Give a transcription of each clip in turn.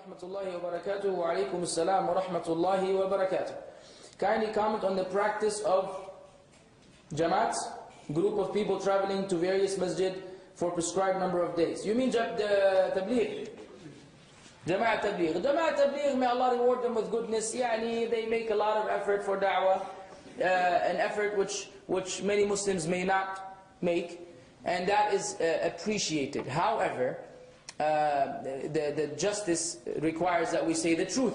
Rahmatullahi wa barakatuh. Wa alaikum assalam wa rahmatullahi wa barakatuh. Kindly comment on the practice of Jamaats, group of people traveling to various masjid for prescribed number of days. You mean the Tabligh? Jamaat Tabligh. Jamaat Tabligh, may Allah reward them with goodness. They make a lot of effort for da'wah, an effort which many Muslims may not make, and that is appreciated. However, the justice requires that we say the truth.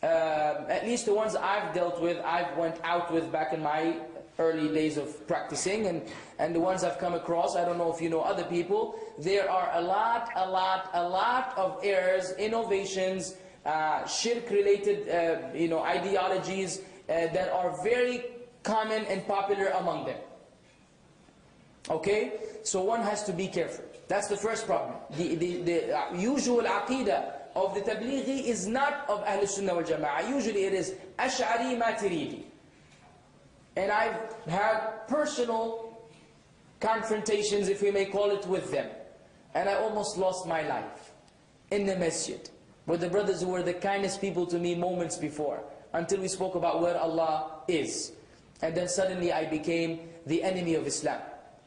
At least the ones I've dealt with, I've went out with back in my early days of practicing, and the ones I've come across, I don't know if you know other people, there are a lot of errors, innovations, shirk-related ideologies that are very common and popular among them. Okay? So one has to be careful. That's the first problem. The usual aqidah of the Tablighi is not of Ahlul Sunnah wal Jama'ah. Usually it is Ash'ari Maturidi. And I've had personal confrontations, if we may call it, with them. And I almost lost my life in the masjid with the brothers who were the kindest people to me moments before, until we spoke about where Allah is. And then suddenly I became the enemy of Islam.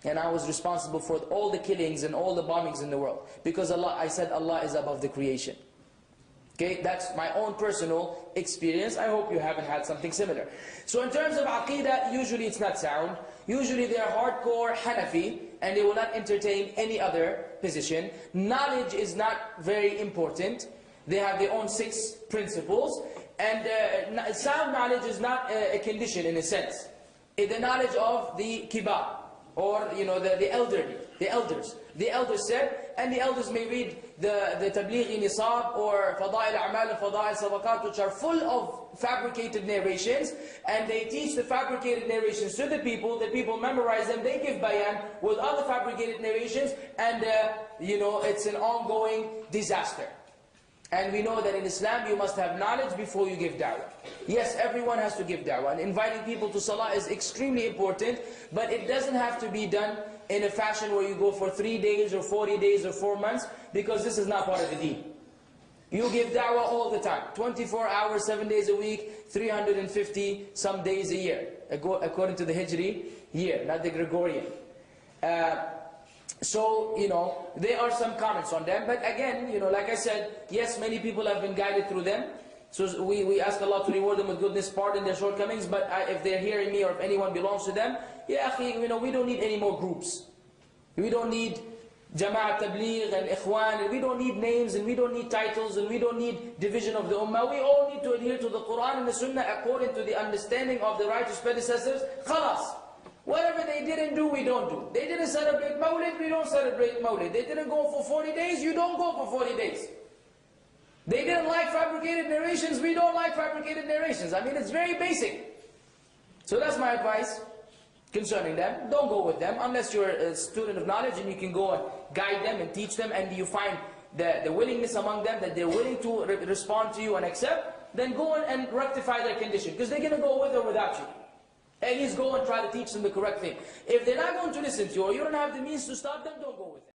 And I was responsible for all the killings and all the bombings in the world. Because I said Allah is above the creation. Okay, that's my own personal experience. I hope you haven't had something similar. So in terms of Aqidah, usually it's not sound. Usually they are hardcore Hanafi, and they will not entertain any other position. Knowledge is not very important. They have their own 6 principles. And sound knowledge is not a condition in a sense. It's the knowledge of the kibar, or the elderly, the elders. The elders said, and the elders may read the Tablighi Nisab or Fada'il A'mal and Fada'il Sadaqat, which are full of fabricated narrations, and they teach the fabricated narrations to the people memorize them, they give bayan with other fabricated narrations, and it's an ongoing disaster. And we know that in Islam you must have knowledge before you give da'wah. Yes, everyone has to give da'wah, and inviting people to salah is extremely important, but it doesn't have to be done in a fashion where you go for 3 days or 40 days or 4 months, because this is not part of the deen. You give da'wah all the time, 24 hours, 7 days a week, 350 some days a year, according to the Hijri year, not the Gregorian. So, there are some comments on them. But again, like I said, yes, many people have been guided through them. So we ask Allah to reward them with goodness, pardon their shortcomings. But if they're hearing me, or if anyone belongs to them, we don't need any more groups. We don't need Jama'at Tabligh and Ikhwan, and we don't need names, and we don't need titles, and we don't need division of the Ummah. We all need to adhere to the Quran and the Sunnah according to the understanding of the righteous predecessors. Khalas. Whatever they didn't do, we don't do. They didn't celebrate Mawlid, we don't celebrate Mawlid. They didn't go for 40 days, you don't go for 40 days. They didn't like fabricated narrations, we don't like fabricated narrations. I mean, it's very basic. So that's my advice concerning them. Don't go with them unless you're a student of knowledge and you can go and guide them and teach them, and you find the willingness among them that they're willing to respond to you and accept, then go and rectify their condition. Because they're going to go with or without you. At least go and try to teach them the correct thing. If they're not going to listen to you, or you don't have the means to stop them, don't go with them.